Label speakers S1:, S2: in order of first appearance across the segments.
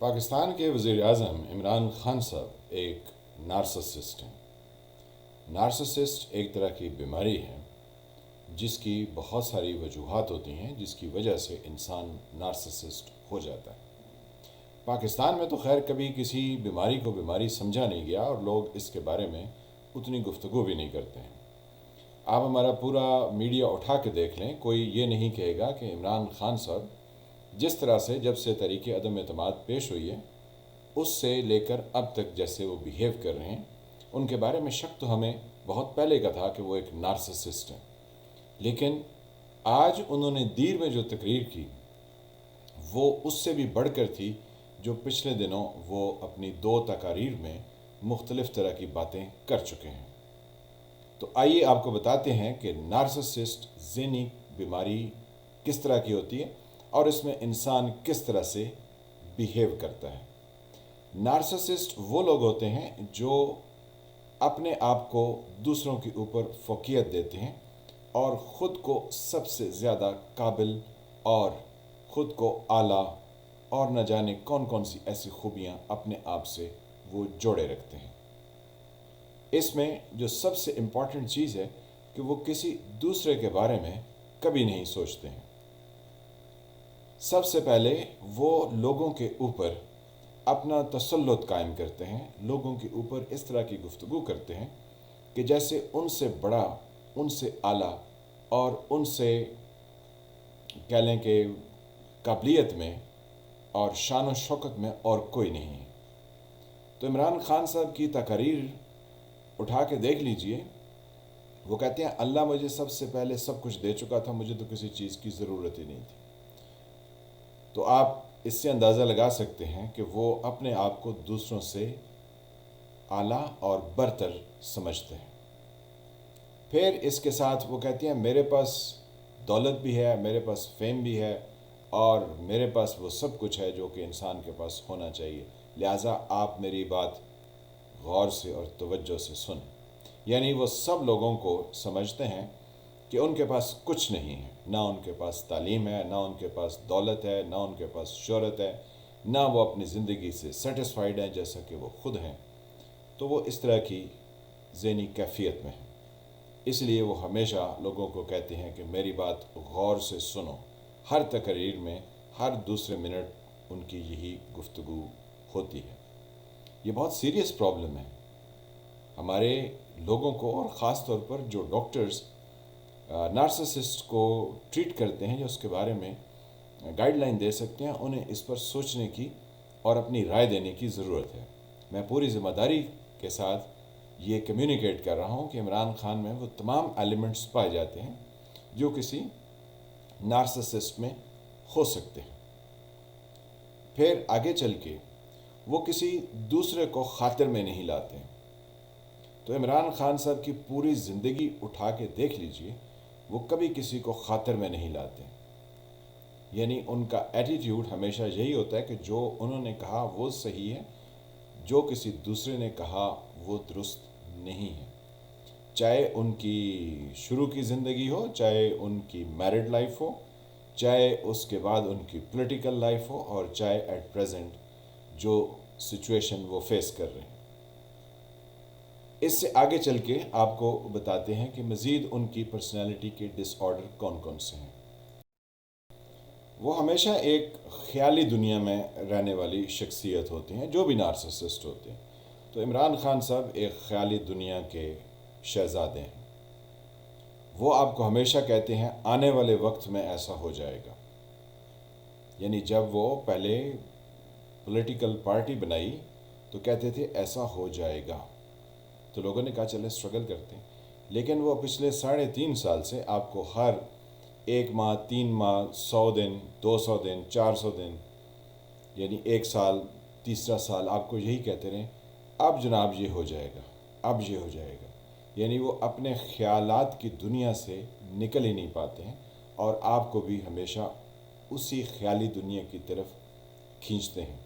S1: پاکستان کے وزیر اعظم عمران خان صاحب ایک نارسسسٹ ہیں۔ نارسسسٹ ایک طرح کی بیماری ہے جس کی بہت ساری وجوہات ہوتی ہیں، جس کی وجہ سے انسان نارسسسٹ ہو جاتا ہے۔ پاکستان میں تو خیر کبھی کسی بیماری کو بیماری سمجھا نہیں گیا اور لوگ اس کے بارے میں اتنی گفتگو بھی نہیں کرتے ہیں۔ آپ ہمارا پورا میڈیا اٹھا کے دیکھ لیں، کوئی یہ نہیں کہے گا کہ عمران خان صاحب جس طرح سے جب سے تحریک عدم اعتماد پیش ہوئی ہے اس سے لے کر اب تک جیسے وہ بیہیو کر رہے ہیں، ان کے بارے میں شک تو ہمیں بہت پہلے کا تھا کہ وہ ایک نارسسسٹ ہیں۔ لیکن آج انہوں نے دیر میں جو تقریر کی وہ اس سے بھی بڑھ کر تھی جو پچھلے دنوں وہ اپنی 2 تقاریر میں مختلف طرح کی باتیں کر چکے ہیں۔ تو آئیے آپ کو بتاتے ہیں کہ نارسسسٹ ذہنی بیماری کس طرح کی ہوتی ہے اور اس میں انسان کس طرح سے بیہیو کرتا ہے۔ نارسسسٹ وہ لوگ ہوتے ہیں جو اپنے آپ کو دوسروں کے اوپر فوقیت دیتے ہیں اور خود کو سب سے زیادہ قابل اور خود کو اعلیٰ اور نہ جانے کون کون سی ایسی خوبیاں اپنے آپ سے وہ جوڑے رکھتے ہیں۔ اس میں جو سب سے امپورٹنٹ چیز ہے کہ وہ کسی دوسرے کے بارے میں کبھی نہیں سوچتے ہیں۔ سب سے پہلے وہ لوگوں کے اوپر اپنا تسلط قائم کرتے ہیں، لوگوں کے اوپر اس طرح کی گفتگو کرتے ہیں کہ جیسے ان سے بڑا، ان سے اعلیٰ اور ان سے کہہ لیں کہ قابلیت میں اور شان و شوکت میں اور کوئی نہیں ہے۔ تو عمران خان صاحب کی تقاریر اٹھا کے دیکھ لیجئے، وہ کہتے ہیں اللہ مجھے سب سے پہلے سب کچھ دے چکا تھا، مجھے تو کسی چیز کی ضرورت ہی نہیں تھی۔ تو آپ اس سے اندازہ لگا سکتے ہیں کہ وہ اپنے آپ کو دوسروں سے اعلیٰ اور برتر سمجھتے ہیں۔ پھر اس کے ساتھ وہ کہتے ہیں میرے پاس دولت بھی ہے، میرے پاس فیم بھی ہے اور میرے پاس وہ سب کچھ ہے جو کہ انسان کے پاس ہونا چاہیے، لہٰذا آپ میری بات غور سے اور توجہ سے سنیں۔ یعنی وہ سب لوگوں کو سمجھتے ہیں کہ ان کے پاس کچھ نہیں ہے، نہ ان کے پاس تعلیم ہے، نہ ان کے پاس دولت ہے، نہ ان کے پاس شہرت ہے، نہ وہ اپنی زندگی سے سیٹسفائیڈ ہیں جیسا کہ وہ خود ہیں۔ تو وہ اس طرح کی ذہنی کیفیت میں ہیں، اس لیے وہ ہمیشہ لوگوں کو کہتے ہیں کہ میری بات غور سے سنو۔ ہر تقریر میں ہر دوسرے منٹ ان کی یہی گفتگو ہوتی ہے۔ یہ بہت سیریس پرابلم ہے ہمارے لوگوں کو، اور خاص طور پر جو ڈاکٹرز نارسسسٹ کو ٹریٹ کرتے ہیں، جو اس کے بارے میں گائیڈ لائن دے سکتے ہیں، انہیں اس پر سوچنے کی اور اپنی رائے دینے کی ضرورت ہے۔ میں پوری ذمہ داری کے ساتھ یہ کمیونیکیٹ کر رہا ہوں کہ عمران خان میں وہ تمام ایلیمنٹس پائے جاتے ہیں جو کسی نارسسسٹ میں ہو سکتے ہیں۔ پھر آگے چل کے وہ کسی دوسرے کو خاطر میں نہیں لاتے ہیں۔ تو عمران خان صاحب کی پوری زندگی اٹھا کے دیکھ لیجئے، وہ کبھی کسی کو خاطر میں نہیں لاتے، یعنی ان کا ایٹیٹیوڈ ہمیشہ یہی ہوتا ہے کہ جو انہوں نے کہا وہ صحیح ہے، جو کسی دوسرے نے کہا وہ درست نہیں ہے، چاہے ان کی شروع کی زندگی ہو، چاہے ان کی میرڈ لائف ہو، چاہے اس کے بعد ان کی پولیٹیکل لائف ہو، اور چاہے ایٹ پریزنٹ جو سچویشن وہ فیس کر رہے ہیں۔ اس سے آگے چل کے آپ کو بتاتے ہیں کہ مزید ان کی پرسنالٹی کے ڈس آرڈر کون کون سے ہیں۔ وہ ہمیشہ ایک خیالی دنیا میں رہنے والی شخصیت ہوتی ہیں، جو بھی نارسسسٹ ہوتے ہیں۔ تو عمران خان صاحب ایک خیالی دنیا کے شہزادے ہیں۔ وہ آپ کو ہمیشہ کہتے ہیں آنے والے وقت میں ایسا ہو جائے گا، یعنی جب وہ پہلے پولیٹیکل پارٹی بنائی تو کہتے تھے ایسا ہو جائے گا، تو لوگوں نے کہا چلے اسٹرگل کرتے ہیں، لیکن وہ پچھلے 3.5 سال سے آپ کو ہر 1 ماہ، 3 ماہ، 100 دن، 200 دن، 400 دن، یعنی 1 سال، تیسرا سال آپ کو یہی کہتے رہے اب جناب یہ ہو جائے گا، اب یہ ہو جائے گا۔ یعنی وہ اپنے خیالات کی دنیا سے نکل ہی نہیں پاتے ہیں اور آپ کو بھی ہمیشہ اسی خیالی دنیا کی طرف کھینچتے ہیں۔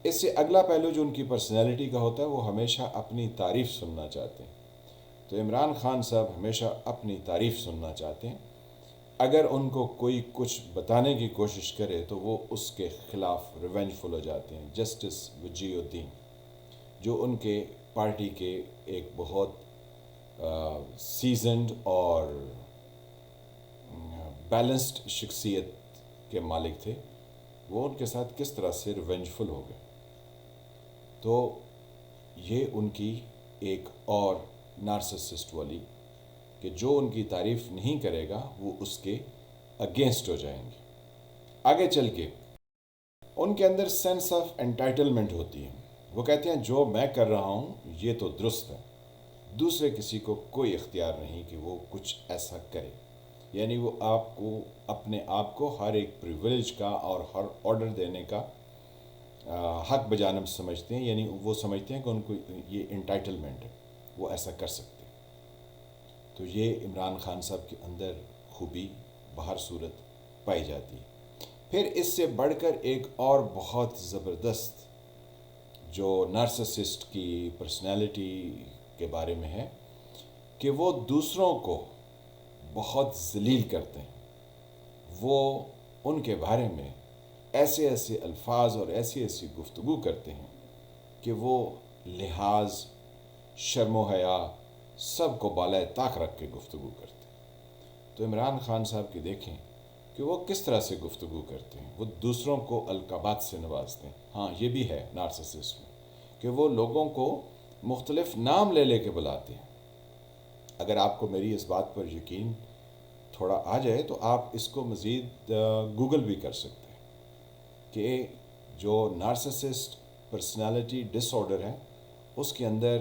S1: اس سے اگلا پہلو جو ان کی پرسنالٹی کا ہوتا ہے، وہ ہمیشہ اپنی تعریف سننا چاہتے ہیں۔ تو عمران خان صاحب ہمیشہ اپنی تعریف سننا چاہتے ہیں، اگر ان کو کوئی کچھ بتانے کی کوشش کرے تو وہ اس کے خلاف ریونجفل ہو جاتے ہیں. جسٹس وجی الدین جو ان کے پارٹی کے ایک بہت سیزنڈ اور بیلنسڈ شخصیت کے مالک تھے، وہ ان کے ساتھ کس طرح سے ریونجفل ہو گئے. تو یہ ان کی ایک اور نارسسسٹ والی کہ جو ان کی تعریف نہیں کرے گا وہ اس کے اگینسٹ ہو جائیں گے. آگے چل کے ان کے اندر سینس آف انٹائٹلمنٹ ہوتی ہے. وہ کہتے ہیں جو میں کر رہا ہوں یہ تو درست ہے، دوسرے کسی کو کوئی اختیار نہیں کہ وہ کچھ ایسا کرے. یعنی وہ آپ کو اپنے آپ کو ہر ایک پریویلیج کا اور ہر آرڈر دینے کا حق بجانب سمجھتے ہیں. یعنی وہ سمجھتے ہیں کہ ان کو یہ انٹائٹلمنٹ ہے، وہ ایسا کر سکتے ہیں. تو یہ عمران خان صاحب کے اندر خوبی بہر صورت پائی جاتی ہے. پھر اس سے بڑھ کر ایک اور بہت زبردست جو نارسسسٹ کی پرسنالٹی کے بارے میں ہے کہ وہ دوسروں کو بہت ذلیل کرتے ہیں. وہ ان کے بارے میں ایسے ایسے الفاظ اور ایسی ایسی گفتگو کرتے ہیں کہ وہ لحاظ، شرم و حیا سب کو بالائے طاق رکھ کے گفتگو کرتے ہیں. تو عمران خان صاحب کی دیکھیں کہ وہ کس طرح سے گفتگو کرتے ہیں. وہ دوسروں کو القابات سے نوازتے ہیں. ہاں یہ بھی ہے نارسسسٹ میں کہ وہ لوگوں کو مختلف نام لے لے کے بلاتے ہیں. اگر آپ کو میری اس بات پر یقین تھوڑا آ جائے تو آپ اس کو مزید گوگل بھی کر سکتے ہیں کہ جو نارسسسٹ پرسنالٹی ڈس آرڈر ہے اس کے اندر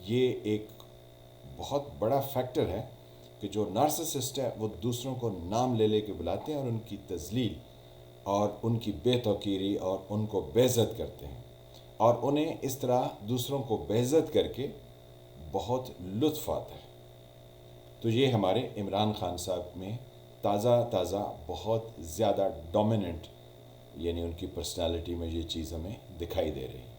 S1: یہ ایک بہت بڑا فیکٹر ہے کہ جو نارسسسٹ ہے وہ دوسروں کو نام لے لے کے بلاتے ہیں اور ان کی تذلیل اور ان کی بے توقیری اور ان کو بے عزت کرتے ہیں، اور انہیں اس طرح دوسروں کو بے عزت کر کے بہت لطف آتا ہے. تو یہ ہمارے عمران خان صاحب میں تازہ بہت زیادہ ڈومیننٹ، یعنی ان کی پرسنالٹی میں یہ چیز ہمیں دکھائی دے رہی ہے.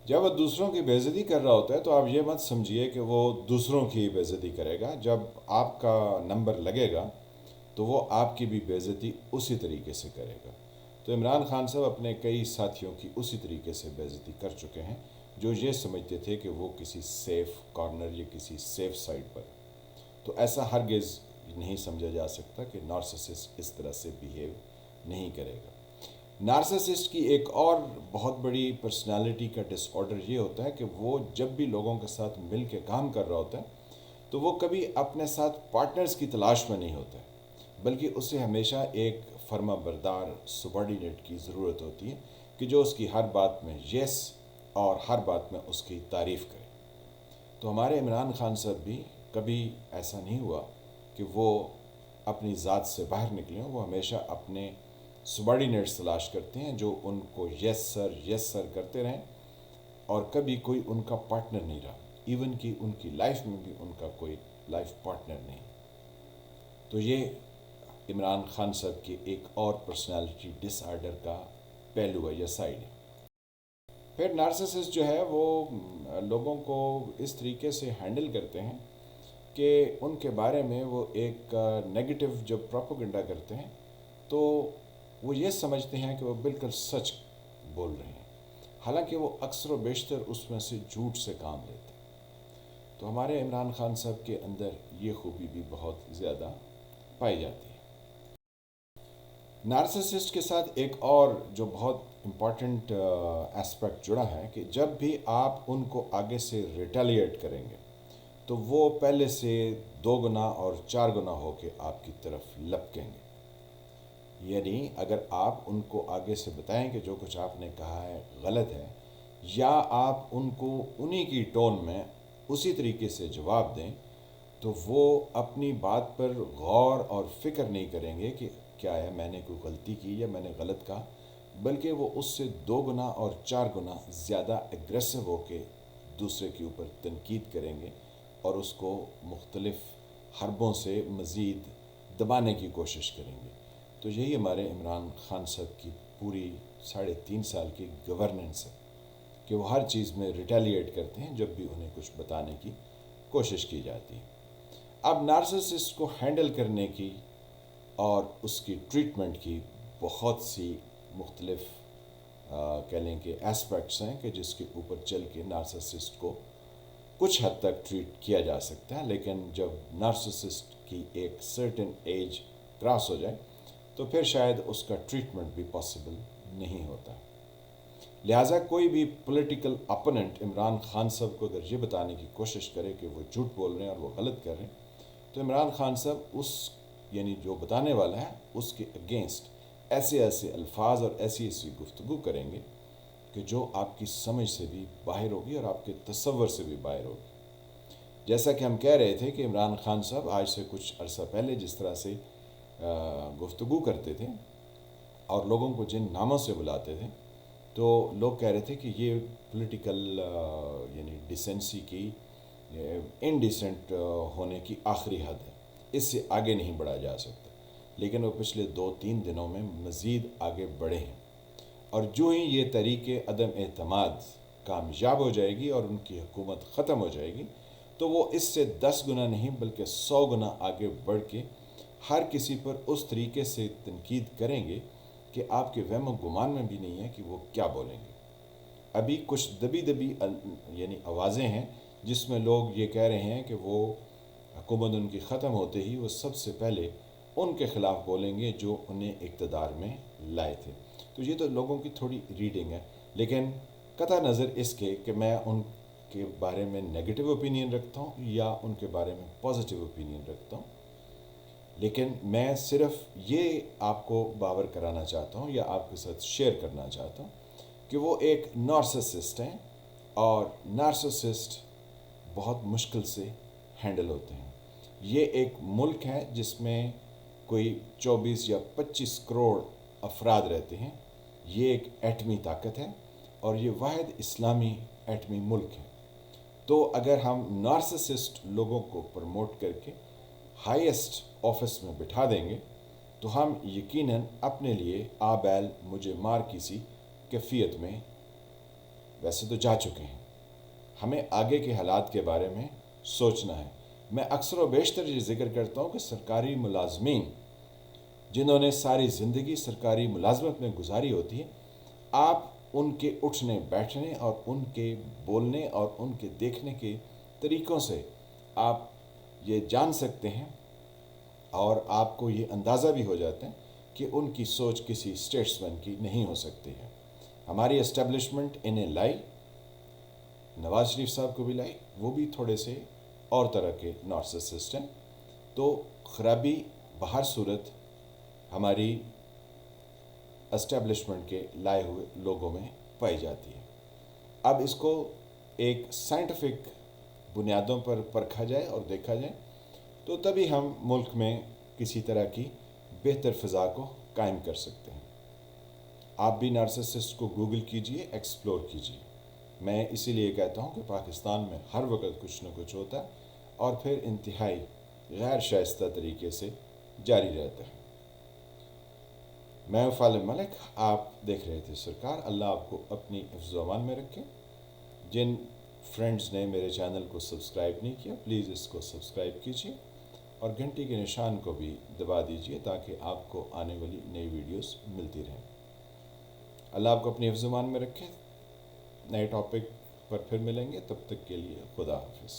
S1: جب وہ دوسروں کی بے عزتی کر رہا ہوتا ہے تو آپ یہ مت سمجھیے کہ وہ دوسروں کی بے عزتی کرے گا. جب آپ کا نمبر لگے گا تو وہ آپ کی بھی بے عزتی اسی طریقے سے کرے گا. تو عمران خان صاحب اپنے کئی ساتھیوں کی اسی طریقے سے بے عزتی کر چکے ہیں جو یہ سمجھتے تھے کہ وہ کسی سیف کارنر یا کسی سیف سائڈ پر. تو ایسا ہرگز نہیں سمجھا جا سکتا کہ نارسسسٹ اس طرح سے بیہیو نہیں کرے گا. نارسسسٹ کی ایک اور بہت بڑی پرسنالٹی کا ڈس آرڈر یہ ہوتا ہے کہ وہ جب بھی لوگوں کے ساتھ مل کے کام کر رہا ہوتا ہے تو وہ کبھی اپنے ساتھ پارٹنرز کی تلاش میں نہیں ہوتا ہے، بلکہ اسے ہمیشہ ایک فرما بردار سبارڈینیٹ کی ضرورت ہوتی ہے کہ جو اس کی ہر بات میں یس اور ہر بات میں اس کی تعریف کرے. تو ہمارے عمران خان صاحب بھی کبھی ایسا نہیں ہوا کہ وہ اپنی ذات سے باہر نکلے ہوں. وہ ہمیشہ اپنے سبارڈینیٹس تلاش کرتے ہیں جو ان کو یس سر کرتے رہیں، اور کبھی کوئی ان کا پارٹنر نہیں رہا. ایون کہ ان کی لائف میں بھی ان کا کوئی لائف پارٹنر نہیں. تو یہ عمران خان صاحب کی ایک اور پرسنالٹی ڈس آرڈر کا پہلو ہے یا سائڈ ہے. پھر نارسسسٹ جو ہے وہ لوگوں کو اس طریقے سے ہینڈل کرتے ہیں کہ ان کے بارے میں وہ ایک نیگیٹو جب پروپیگنڈا کرتے ہیں تو وہ یہ سمجھتے ہیں کہ وہ بالکل سچ بول رہے ہیں، حالانکہ وہ اکثر و بیشتر اس میں سے جھوٹ سے کام لیتے ہیں. تو ہمارے عمران خان صاحب کے اندر یہ خوبی بھی بہت زیادہ پائی جاتی ہے. نارسسسٹ کے ساتھ ایک اور جو بہت امپورٹنٹ اسپیکٹ جڑا ہے کہ جب بھی آپ ان کو آگے سے ریٹیلیٹ کریں گے تو وہ پہلے سے 2 گنا اور 4 گنا ہو کے آپ کی طرف لپکیں گے. یعنی اگر آپ ان کو آگے سے بتائیں کہ جو کچھ آپ نے کہا ہے غلط ہے، یا آپ ان کو انہی کی ٹون میں اسی طریقے سے جواب دیں، تو وہ اپنی بات پر غور اور فکر نہیں کریں گے کہ کیا ہے میں نے کوئی غلطی کی یا میں نے غلط کہا، بلکہ وہ اس سے 2 گنا اور 4 گنا زیادہ ایگریسو ہو کے دوسرے کے اوپر تنقید کریں گے اور اس کو مختلف حربوں سے مزید دبانے کی کوشش کریں گے. تو یہی ہمارے عمران خان صاحب کی پوری 3.5 سال کی گورننس ہے کہ وہ ہر چیز میں ریٹیلیٹ کرتے ہیں جب بھی انہیں کچھ بتانے کی کوشش کی جاتی ہے. اب نارسسسٹ کو ہینڈل کرنے کی اور اس کی ٹریٹمنٹ کی بہت سی مختلف کہہ لیں کہ اسپیکٹس ہیں کہ جس کے اوپر چل کے نارسسسٹ کو کچھ حد تک ٹریٹ کیا جا سکتا ہے، لیکن جب نارسسسٹ کی ایک سرٹن ایج کراس ہو جائے تو پھر شاید اس کا ٹریٹمنٹ بھی پاسبل نہیں ہوتا۔ لہٰذا کوئی بھی پولیٹیکل اپوننٹ عمران خان صاحب کو اگر یہ بتانے کی کوشش کرے کہ وہ جھوٹ بول رہے ہیں اور وہ غلط کر رہے ہیں، تو عمران خان صاحب اس یعنی جو بتانے والا ہے اس کے اگینسٹ ایسے الفاظ اور ایسی گفتگو کریں گے کہ جو آپ کی سمجھ سے بھی باہر ہوگی اور آپ کے تصور سے بھی باہر ہوگی۔ جیسا کہ ہم کہہ رہے تھے کہ عمران خان صاحب آج سے کچھ عرصہ پہلے جس طرح سے گفتگو کرتے تھے اور لوگوں کو جن ناموں سے بلاتے تھے، تو لوگ کہہ رہے تھے کہ یہ پولیٹیکل یعنی ڈیسنسی کی انڈیسنٹ ہونے کی آخری حد ہے، اس سے آگے نہیں بڑھا جا سکتا۔ لیکن وہ پچھلے 2-3 دنوں میں مزید آگے بڑھے ہیں، اور جو ہی یہ طریقے عدم اعتماد کامیاب ہو جائے گی اور ان کی حکومت ختم ہو جائے گی تو وہ اس سے 10 گنا نہیں بلکہ 100 گنا آگے بڑھ کے ہر کسی پر اس طریقے سے تنقید کریں گے کہ آپ کے وہم و گمان میں بھی نہیں ہے کہ وہ کیا بولیں گے۔ ابھی کچھ دبی یعنی آوازیں ہیں جس میں لوگ یہ کہہ رہے ہیں کہ وہ حکومت ان کی ختم ہوتے ہی وہ سب سے پہلے ان کے خلاف بولیں گے جو انہیں اقتدار میں لائے تھے۔ تو یہ تو لوگوں کی تھوڑی ریڈنگ ہے، لیکن قطع نظر اس کے کہ میں ان کے بارے میں نیگیٹو اوپینین رکھتا ہوں یا ان کے بارے میں پازیٹیو اوپینین رکھتا ہوں، لیکن میں صرف یہ آپ کو باور کرانا چاہتا ہوں یا آپ کے ساتھ شیئر کرنا چاہتا ہوں کہ وہ ایک نارسسسٹ ہیں، اور نارسسسٹ بہت مشکل سے ہینڈل ہوتے ہیں۔ یہ ایک ملک ہے جس میں کوئی 24 یا 25 کروڑ افراد رہتے ہیں، یہ ایک ایٹمی طاقت ہے اور یہ واحد اسلامی ایٹمی ملک ہے۔ تو اگر ہم نارسسسٹ لوگوں کو پروموٹ کر کے ہائیسٹ آفس میں بٹھا دیں گے تو ہم یقیناً اپنے لیے آبیل مجھے مار کسی کیفیت میں ویسے تو جا چکے ہیں۔ ہمیں آگے کے حالات کے بارے میں سوچنا ہے۔ میں اکثر و بیشتر یہ ذکر کرتا ہوں کہ سرکاری ملازمین جنہوں نے ساری زندگی سرکاری ملازمت میں گزاری ہوتی ہے، آپ ان کے اٹھنے بیٹھنے اور ان کے بولنے اور ان کے دیکھنے کے طریقوں سے آپ یہ جان سکتے ہیں اور آپ کو یہ اندازہ بھی ہو جاتا ہے کہ ان کی سوچ کسی اسٹیٹسمین کی نہیں ہو سکتی ہے۔ ہماری اسٹیبلشمنٹ انہیں لائی، نواز شریف صاحب کو بھی لائی، وہ بھی تھوڑے سے اور طرح کے نارسسسٹ ہیں۔ تو خرابی بہر صورت ہماری اسٹیبلشمنٹ کے لائے ہوئے لوگوں میں پائی جاتی ہے۔ اب اس کو ایک سائنٹیفک بنیادوں پر پرکھا جائے اور دیکھا جائے تو تبھی ہم ملک میں کسی طرح کی بہتر فضا کو قائم کر سکتے ہیں۔ آپ بھی نارسسسٹ کو گوگل کیجئے، ایکسپلور کیجئے۔ میں اسی لیے کہتا ہوں کہ پاکستان میں ہر وقت کچھ نہ کچھ ہوتا ہے اور پھر انتہائی غیر شائستہ طریقے سے جاری رہتا ہے۔ میں فالم ملک، آپ دیکھ رہے تھے سرکار۔ اللہ آپ کو اپنی حفظ و امان میں رکھے۔ جن فرینڈز نے میرے چینل کو سبسکرائب نہیں کیا پلیز اس کو سبسکرائب کیجئے اور گھنٹی کے نشان کو بھی دبا دیجئے تاکہ آپ کو آنے والی نئی ویڈیوز ملتی رہیں۔ اللہ آپ کو اپنی حفظ و امان میں رکھے۔ نئے ٹاپک پر پھر ملیں گے، تب تک کے لیے خدا حافظ۔